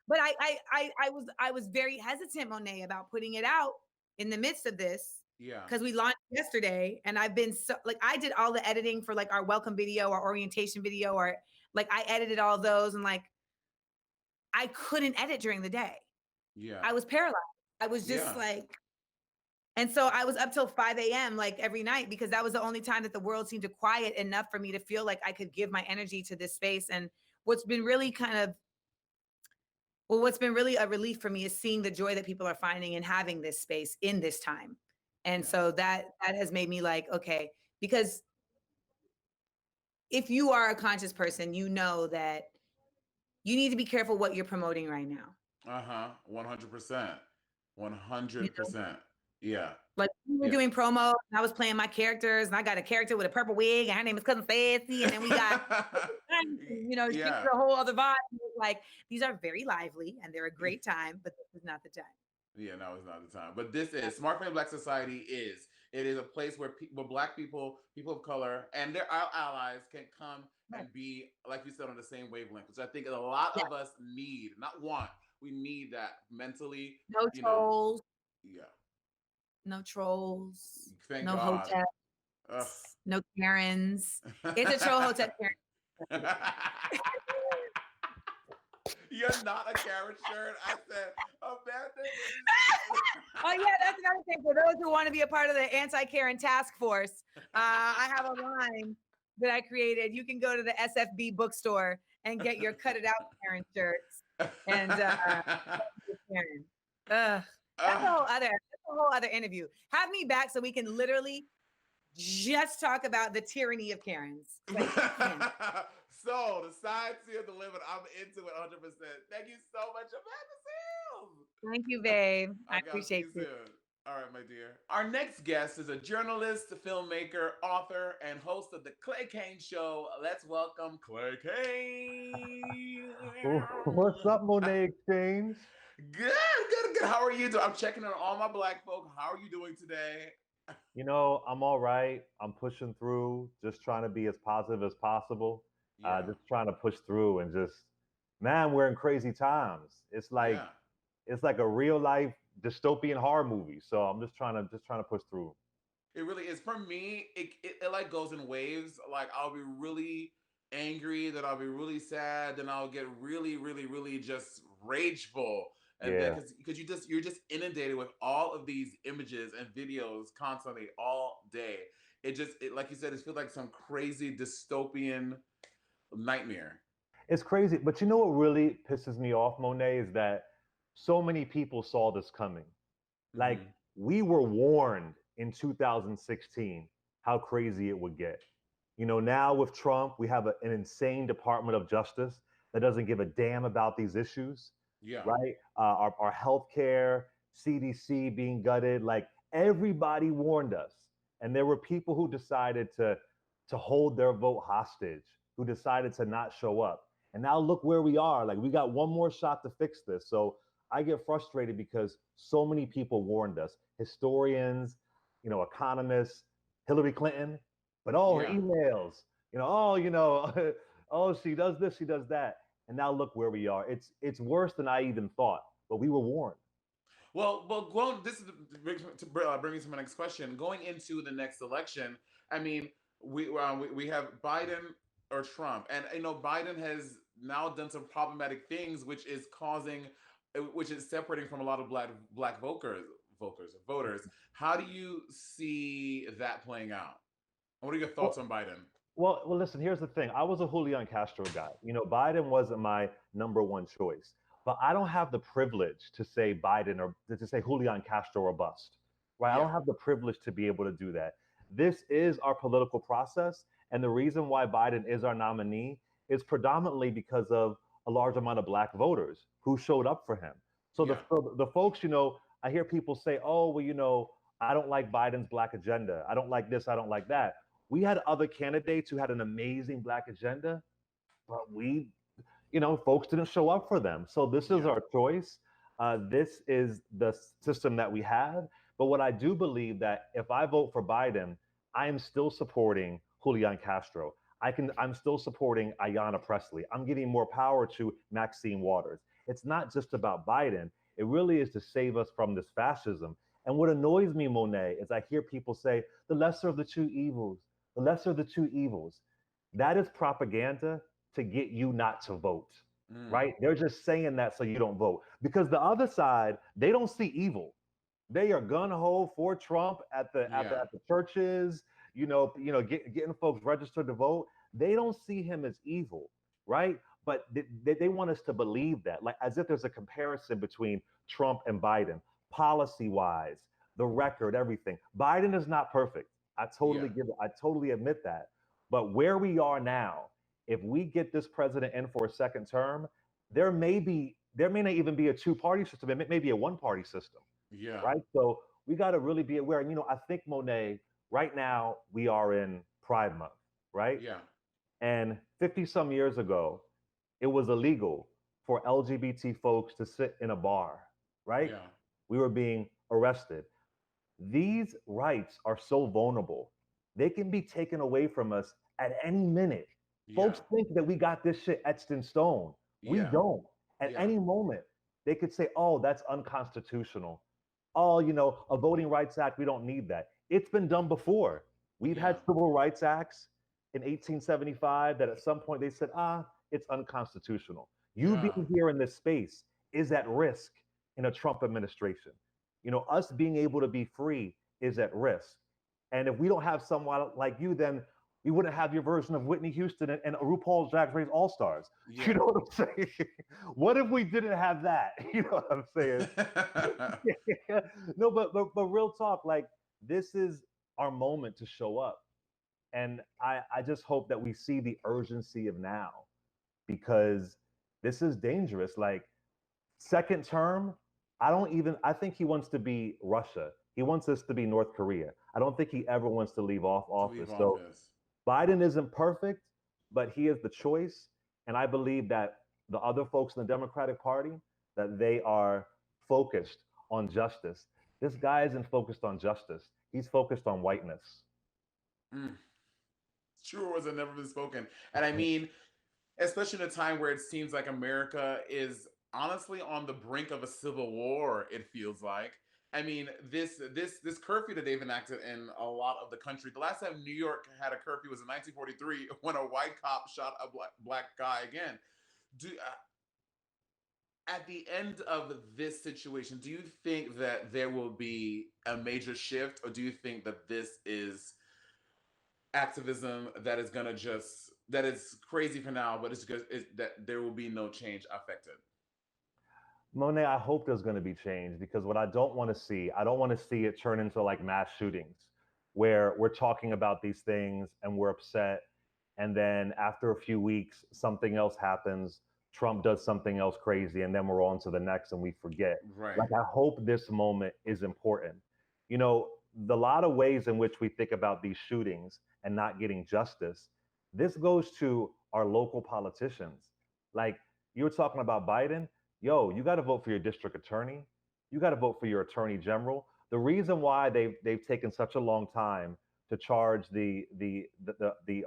But I was very hesitant, Monét, about putting it out in the midst of this. Yeah. Because we launched yesterday, and I've been so like I did all the editing for like our welcome video, our orientation video, or like I edited all those, and like I couldn't edit during the day. Yeah. I was paralyzed. I was just and so I was up till 5 a.m. like every night, because that was the only time that the world seemed to quiet enough for me to feel like I could give my energy to this space. And what's been really what's been really a relief for me is seeing the joy that people are finding in having this space in this time. And so that has made me like, okay, because if you are a conscious person, you know that you need to be careful what you're promoting right now. 100%. You know? 100%. Yeah. Like we were doing promo, and I was playing my characters, and I got a character with a purple wig, and her name is Cousin Sassy, and then we got, she was a whole other vibe. Like, these are very lively, and they're a great time, but this is not the time. Yeah, no, it's not the time. But this is Smart Family Black Society it is a place where Black people, people of color, and their allies can come and be, like you said, on the same wavelength, which I think a lot of us need, not want. We need that mentally. No trolls. Yeah. No trolls. Thank no God. hoteps. No Karens. It's a troll hotep Karen. You're not a Karen shirt. I said, Amanda. Oh yeah, that's another thing. For those who want to be a part of the anti-Karen task force, I have a line that I created. You can go to the SFB bookstore and get your cut it out Karen shirts. And Karen. That's a whole other interview. Have me back so we can literally just talk about the tyranny of Karens. Like, so the side seal delivered. I'm into it 100%. Thank you so much, Amanda Seals. Thank you, babe. I appreciate you. All right, my dear. Our next guest is a journalist, filmmaker, author, and host of the Clay Kane Show. Let's welcome Clay Kane. What's up, Monét X Change? Good. How are you doing? I'm checking on all my Black folk. How are you doing today? I'm all right. I'm pushing through, just trying to be as positive as possible. Just trying to push through and man, we're in crazy times. It's like a real life dystopian horror movie. So I'm just trying to push through. It really is. For me, it like goes in waves. Like I'll be really angry, then I'll be really sad, then I'll get really, really, really just rageful. And then because you're just inundated with all of these images and videos constantly all day. It like you said, it feels like some crazy dystopian nightmare. It's crazy. But you know what really pisses me off, Monet, is that so many people saw this coming. Mm-hmm. Like we were warned in 2016 how crazy it would get. Now with Trump, we have an insane Department of Justice that doesn't give a damn about these issues. Yeah. Right. Our healthcare, CDC being gutted, like everybody warned us. And there were people who decided to hold their vote hostage, who decided to not show up. And now look where we are. Like we got one more shot to fix this. So I get frustrated because so many people warned us. Historians, economists, Hillary Clinton, but her emails, oh, she does this, she does that. And now look where we are. It's worse than I even thought, but we were warned. Well, this is to bring me to my next question. Going into the next election, I mean, we have Biden or Trump, and Biden has now done some problematic things, which is separating from a lot of black voters. How do you see that playing out? What are your thoughts on Biden? Well, listen, here's the thing. I was a Julian Castro guy. Biden wasn't my number one choice, but I don't have the privilege to say Biden or to say Julian Castro or bust, right? I don't have the privilege to be able to do that. This is our political process. And the reason why Biden is our nominee is predominantly because of a large amount of black voters who showed up for him. So the folks, I hear people say, oh, well, I don't like Biden's black agenda. I don't like this. I don't like that. We had other candidates who had an amazing black agenda, but folks didn't show up for them. So this is our choice. This is the system that we have. But what I do believe that if I vote for Biden, I am still supporting Julian Castro. I'm still supporting Ayanna Pressley. I'm giving more power to Maxine Waters. It's not just about Biden. It really is to save us from this fascism. And what annoys me, Monet, is I hear people say, the lesser of the two evils. The lesser of the two evils. That is propaganda to get you not to vote. right? They're just saying that so you don't vote. Because the other side, they don't see evil. They are gun ho for Trump at the Yeah. at the churches, getting folks registered to vote. They don't see him as evil, right? But they want us to believe that, like as if there's a comparison between Trump and Biden, policy wise, the record, everything. Biden is not perfect. Yeah. I totally admit that. But where we are now, if we get this president in for a second term, there may not even be a two-party system. It may be a one-party system, Yeah. right? So we got to really be aware. And I think, Monet, right now we are in Pride Month, right? Yeah. And 50 some years ago, it was illegal for LGBT folks to sit in a bar, right? Yeah. We were being arrested. These rights are so vulnerable. They can be taken away from us at any minute. Yeah. Folks think that we got this shit etched in stone. We Yeah. don't. At Yeah. any moment, they could say, oh, that's unconstitutional. Oh, a Voting Rights Act, we don't need that. It's been done before. We've Yeah. had civil rights acts in 1875 that at some point they said, it's unconstitutional. You Yeah. being here in this space is at risk in a Trump administration. Us being able to be free is at risk. And if we don't have someone like you, then we wouldn't have your version of Whitney Houston and RuPaul's Drag Race All Stars. Yeah. You know what I'm saying? What if we didn't have that? You know what I'm saying? No, but real talk, like this is our moment to show up. And I just hope that we see the urgency of now because this is dangerous. Like second term, I think he wants to be Russia. He wants us to be North Korea. I don't think he ever wants to leave office. So Biden isn't perfect, but he is the choice. And I believe that the other folks in the Democratic Party, that they are focused on justice. This guy isn't focused on justice. He's focused on whiteness. True words have never been spoken. And I mean, especially in a time where it seems like America is honestly on the brink of a civil war, it feels like. I mean, this curfew that they've enacted in a lot of the country. The last time New York had a curfew was in 1943 when a white cop shot a black guy again. Do At the end of this situation, do you think that there will be a major shift, or do you think that this is activism that is gonna just that is crazy for now, but that there will be no change affected? Monet, I hope there's going to be change because what I don't want to see, I don't want to see it turn into like mass shootings where we're talking about these things and we're upset. And then after a few weeks, something else happens. Trump does something else crazy, and then we're on to the next and we forget. Right. Like, I hope this moment is important. The lot of ways in which we think about these shootings and not getting justice, this goes to our local politicians. Like, you were talking about Biden. Yo, you got to vote for your district attorney. You got to vote for your attorney general. The reason why they've taken such a long time to charge the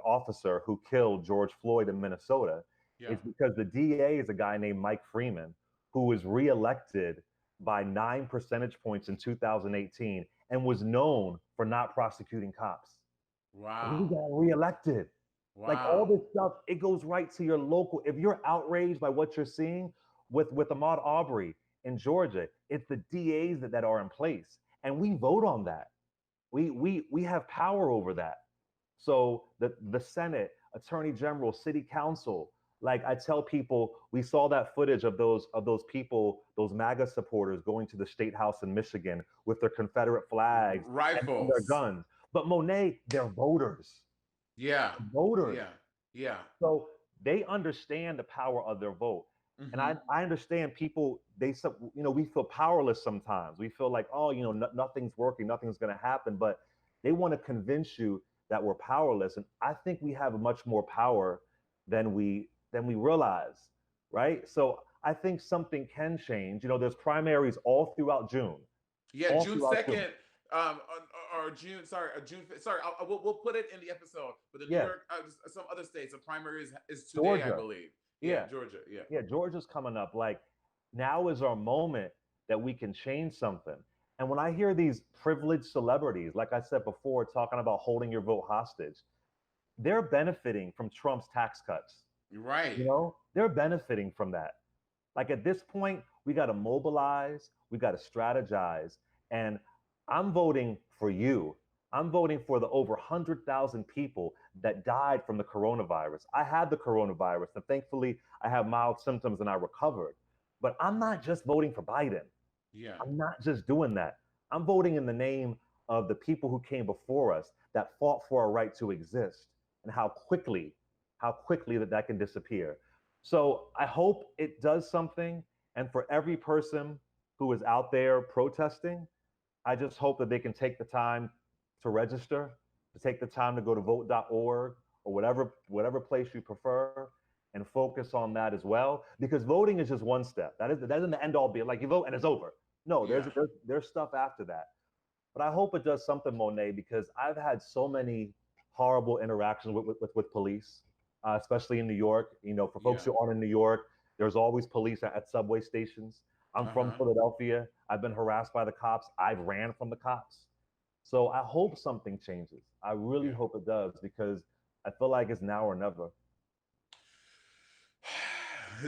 officer who killed George Floyd in Minnesota is because the DA is a guy named Mike Freeman, who was reelected by 9 percentage points in 2018 and was known for not prosecuting cops. Wow. And he got reelected. Wow. Like all this stuff, it goes right to your local. If you're outraged by what you're seeing with Ahmaud Arbery in Georgia, it's the DAs that are in place, and we vote on that. We have power over that. So the Senate, Attorney General, City Council, like I tell people, we saw that footage of those people, those MAGA supporters going to the State House in Michigan with their Confederate flags, rifles, and their guns. But Monet, they're voters. Yeah. Voters. Yeah. Yeah. So they understand the power of their vote. Mm-hmm. And I understand people, we feel powerless sometimes. We feel like, nothing's working, nothing's going to happen. But they want to convince you that we're powerless. And I think we have much more power than we realize, right? So I think something can change. There's primaries all throughout June. Yeah, June 2nd. Or June. Sorry, June. Sorry, we'll put it in the episode. But the New York, some other states, the primary is today, Georgia. I believe. Yeah, Georgia. Yeah. Yeah, Georgia's coming up. Like, now is our moment that we can change something. And when I hear these privileged celebrities, like I said before, talking about holding your vote hostage, they're benefiting from Trump's tax cuts. Right. They're benefiting from that. Like at this point, we got to mobilize, we got to strategize. And I'm voting for you. I'm voting for the over 100,000 people that died from the coronavirus. I had the coronavirus, and thankfully, I have mild symptoms and I recovered. But I'm not just voting for Biden. Yeah. I'm not just doing that. I'm voting in the name of the people who came before us that fought for our right to exist and how quickly that can disappear. So I hope it does something. And for every person who is out there protesting, I just hope that they can take the time to register, to take the time to go to vote.org or whatever place you prefer, and focus on that as well. Because voting is just one step. That isn't the end all be like you vote and it's over. No, there's stuff after that. But I hope it does something, Monet, because I've had so many horrible interactions with police, especially in New York. For folks who aren't in New York, there's always police at subway stations. I'm from Philadelphia. I've been harassed by the cops. I've ran from the cops. So I hope something changes. I really hope it does, because I feel like it's now or never.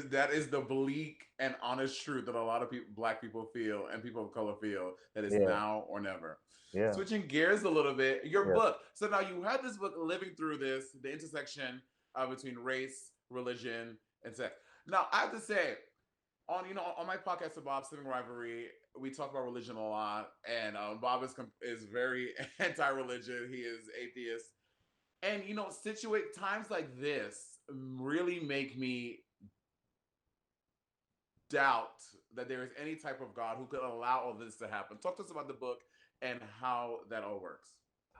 That is the bleak and honest truth that a lot of people, Black people feel, and people of color feel, that it's now or never. Yeah. Switching gears a little bit, your book. So now you had this book, Living Through This, the intersection between race, religion, and sex. Now I have to say, on my podcast with Bob, Civic Rivalry, we talk about religion a lot, and Bob is very anti-religion. He is atheist, and situate times like this really make me doubt that there is any type of God who could allow all this to happen. Talk to us about the book and how that all works.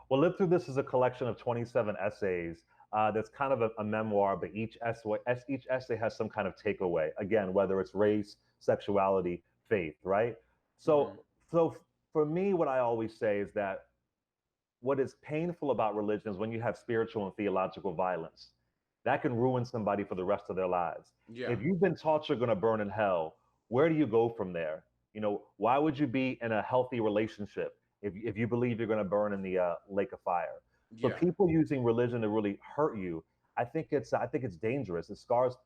Well, Live Through This is a collection of 27 essays. That's kind of a memoir, but each essay has some kind of takeaway. Again, whether it's race, sexuality, faith, right? So for me, what I always say is that what is painful about religion is when you have spiritual and theological violence. That can ruin somebody for the rest of their lives. Yeah. If you've been taught you're going to burn in hell, where do you go from there? Why would you be in a healthy relationship if you believe you're going to burn in the lake of fire? So people using religion to really hurt you, I think it's dangerous. It scars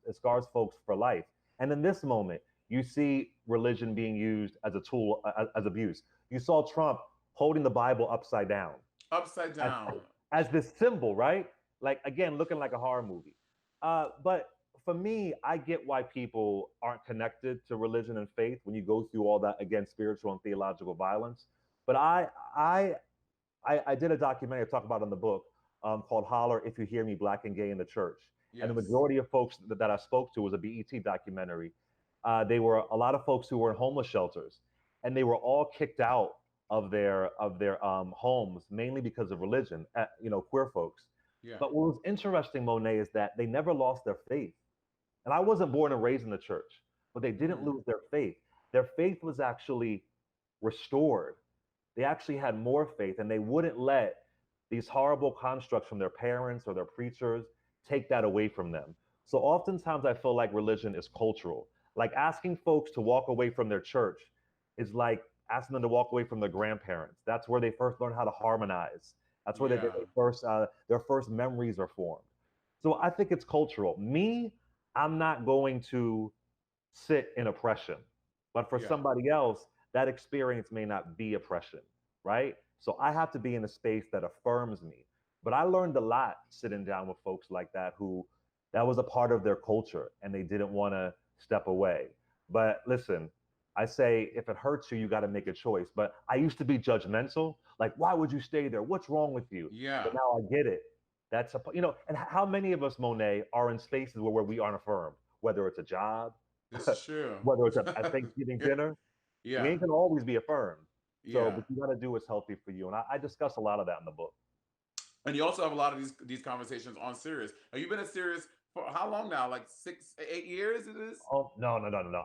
folks for life. And in this moment, you see religion being used as a tool, as abuse. You saw Trump holding the Bible upside down. Upside down. As this symbol, right? Like, again, looking like a horror movie. But for me, I get why people aren't connected to religion and faith when you go through all that, again, spiritual and theological violence. But I did a documentary I talk about in the book called Holler If You Hear Me, Black and Gay in the Church. Yes. And the majority of folks that I spoke to was a BET documentary. They were a lot of folks who were in homeless shelters, and they were all kicked out of their homes, mainly because of religion, queer folks. Yeah. But what was interesting, Monet, is that they never lost their faith. And I wasn't born and raised in the church, but they didn't lose their faith. Their faith was actually restored. They actually had more faith, and they wouldn't let these horrible constructs from their parents or their preachers take that away from them. So oftentimes I feel like religion is cultural. Like asking folks to walk away from their church is like asking them to walk away from their grandparents. That's where they first learn how to harmonize. That's where their first memories are formed. So I think it's cultural. Me, I'm not going to sit in oppression, but for somebody else, that experience may not be oppression, right? So I have to be in a space that affirms me. But I learned a lot sitting down with folks like that that was a part of their culture and they didn't want to step away. But listen, I say, if it hurts you, you got to make a choice. But I used to be judgmental. Like, why would you stay there? What's wrong with you? Yeah. But now I get it. That's and how many of us, Monet, are in spaces where we aren't affirmed, whether it's a job, this is true, whether it's a Thanksgiving dinner, we ain't gonna always be affirmed. So, but you got to do what's healthy for you. And I discuss a lot of that in the book. And you also have a lot of these conversations on Sirius. Now, you've been at Sirius for how long now? Like 8 years it is? Oh, no.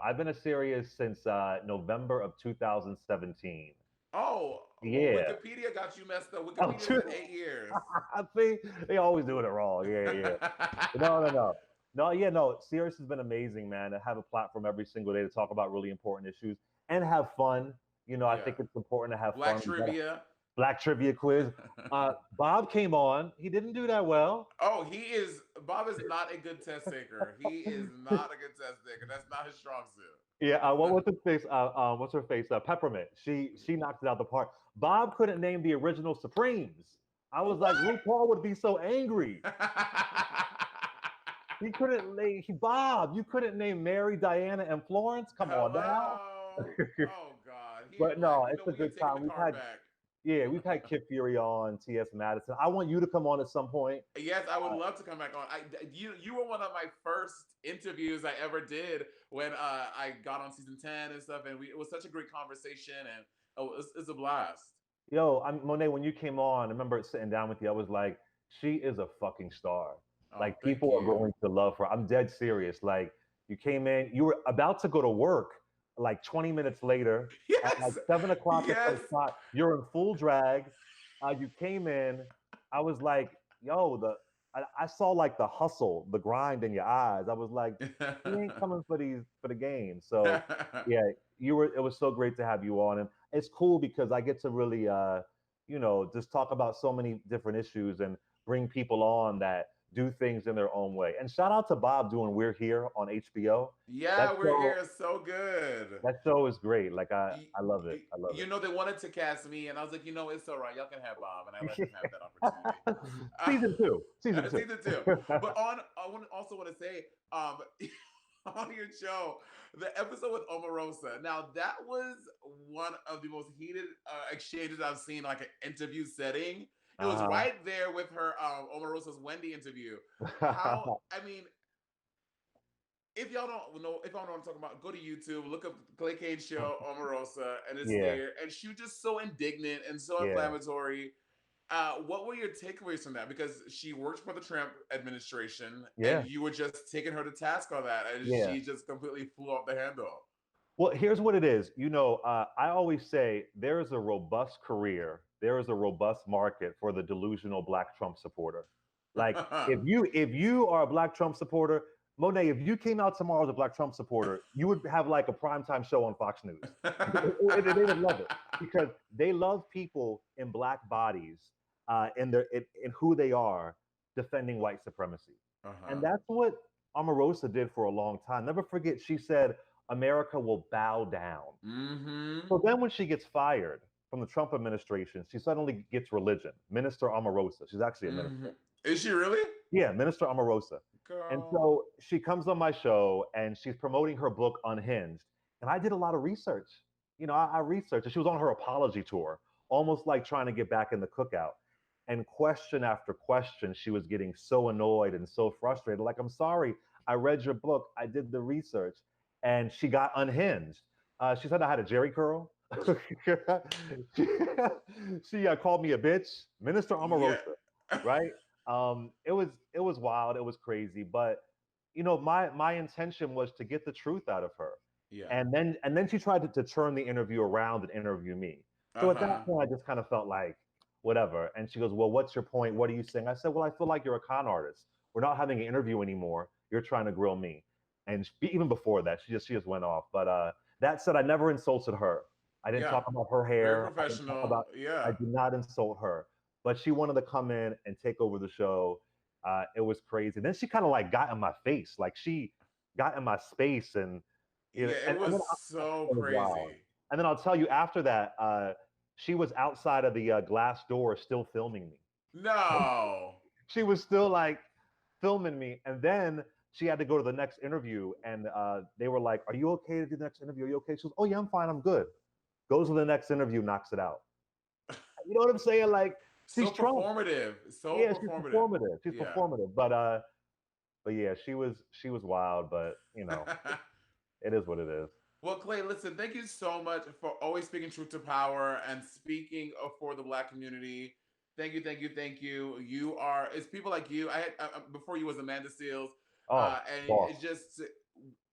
I've been at Sirius since November of 2017. Oh, yeah. Well, Wikipedia got you messed up. Wikipedia said 8 years. See, they always doing it wrong. Yeah. No. Sirius has been amazing, man. To have a platform every single day to talk about really important issues and have fun. I think it's important to have Black fun. Trivia. Black trivia quiz. Bob came on. He didn't do that well. Oh, he is Bob is not a good test taker. He is not a good test taker. That's not his strong suit. Yeah, what's her face? What's her face? Peppermint. She knocked it out the park. Bob couldn't name the original Supremes. I was like, RuPaul would be so angry. He couldn't name Bob. You couldn't name Mary, Diana, and Florence. Come on now. Oh God. But no, it's a we are good taking time. the We've car had back. Yeah, we've had Kid Fury on, T.S. Madison. I want you to come on at some point. Yes, I would love to come back on. You were one of my first interviews I ever did when I got on season 10 and stuff, and it was such a great conversation, and it's a blast. Yo, Monet, when you came on, I remember sitting down with you. I was like, she is a fucking star. Like, people are going to love her. I'm dead serious. Like, you came in, you were about to go to work. Like 20 minutes later, at like 7 o'clock at the spot, you're in full drag. You came in. I was like, yo, I saw like the hustle, the grind in your eyes. I was like, he ain't coming for the game. So yeah, it was so great to have you on. And it's cool because I get to really just talk about so many different issues and bring people on that do things in their own way. And shout out to Bob doing We're Here on HBO. Yeah, We're Here is so good. That show is great. Like I love it. I love it. You know, they wanted to cast me, and I was like, it's all right. Y'all can have Bob, and I let them have that opportunity. Season two. But I also want to say, on your show, the episode with Omarosa. Now that was one of the most heated exchanges I've seen, like an interview setting. It was right there with her Omarosa's Wendy interview. If y'all don't know what I'm talking about, go to YouTube, look up Clay Cade's show, Omarosa, and it's there. And she was just so indignant and so inflammatory. What were your takeaways from that? Because she worked for the Trump administration, and you were just taking her to task on that, and she just completely flew off the handle. Well, here's what it is. I always say there is a robust career, there is a robust market for the delusional Black Trump supporter. Like if you are a Black Trump supporter, Monet, if you came out tomorrow as a Black Trump supporter, you would have like a primetime show on Fox News. They would love it because they love people in Black bodies in who they are defending white supremacy. And that's what Omarosa did for a long time. Never forget, she said, America will bow down. So then when she gets fired from the Trump administration, she suddenly gets religion. Minister Omarosa. She's actually a minister. Is she really? Yeah, Minister Omarosa. Girl. And so she comes on my show and she's promoting her book Unhinged. And I did a lot of research. I researched, and she was on her apology tour, almost like trying to get back in the cookout. And question after question, she was getting so annoyed and so frustrated. Like, I'm sorry, I read your book, I did the research. And she got unhinged. She said I had a jerry curl. She called me a bitch, Minister Omarosa, right? It was wild, it was crazy, but my intention was to get the truth out of her. Yeah. And then she tried to turn the interview around and interview me. So at that point, I just kind of felt like whatever. And she goes, "Well, what's your point? What are you saying?" I said, "Well, I feel like you're a con artist. We're not having an interview anymore. You're trying to grill me." And even before that, she just went off. But that said, I never insulted her. I didn't talk about her hair. Very professional. I did not insult her. But she wanted to come in and take over the show. It was crazy. Then she kind of like got in my face. Like she got in my space and it was so crazy. Wild. And then I'll tell you after that, she was outside of the glass door still filming me. No. She was still like filming me. And then she had to go to the next interview, and they were like, "Are you okay to do the next interview? Are you okay?" She goes, "Oh yeah, I'm fine. I'm good." Goes to the next interview, knocks it out. You know what I'm saying? Like she's performative. So yeah, performative. She's performative. But yeah, she was wild. But it is what it is. Well, Clay, listen, thank you so much for always speaking truth to power and speaking for the Black community. Thank you. It's people like you. I had before you was Amanda Seals. It's just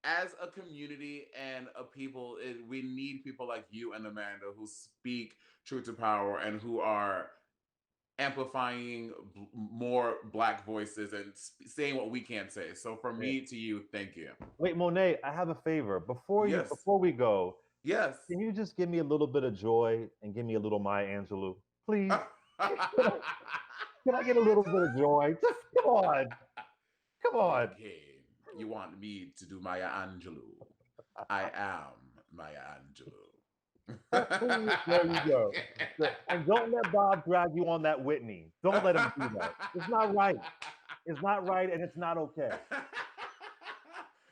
as a community and a people, we need people like you and Amanda who speak truth to power and who are amplifying more Black voices and saying what we can't say. So from me to you, thank you. Wait, Monet, I have a favor. Before we go, yes, can you just give me a little bit of joy and give me a little Maya Angelou, please? Can I get a little bit of joy? Just come on. Come on. Like, hey, you want me to do Maya Angelou? I am Maya Angelou. There you go. And don't let Bob drag you on that Whitney. Don't let him do that. It's not right. It's not right, and it's not okay.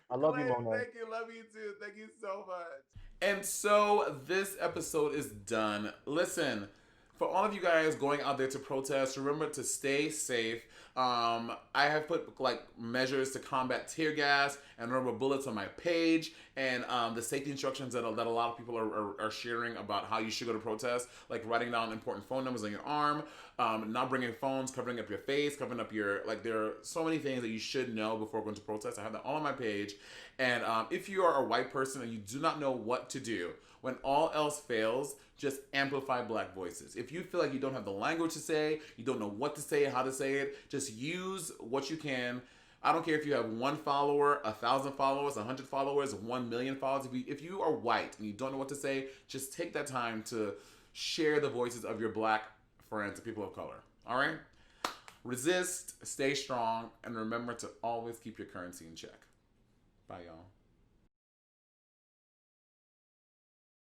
I love you, Monet. Thank you. Love you too. Thank you so much. And so this episode is done. Listen, for all of you guys going out there to protest, remember to stay safe. I have put like measures to combat tear gas and rubber bullets on my page, and the safety instructions that a lot of people are sharing about how you should go to protest, like writing down important phone numbers on your arm, not bringing phones, covering up your face, covering up your, like, there are so many things that you should know before going to protest. I have that all on my page. And if you are a white person and you do not know what to do, when all else fails, just amplify Black voices. If you feel like you don't have the language to say, you don't know what to say, how to say it, just use what you can. I don't care if you have 1 follower, 1,000 followers, 100 followers, 1 million followers. If you are white and you don't know what to say, just take that time to share the voices of your Black friends and people of color. All right? Resist, stay strong, and remember to always keep your currency in check. Bye, y'all.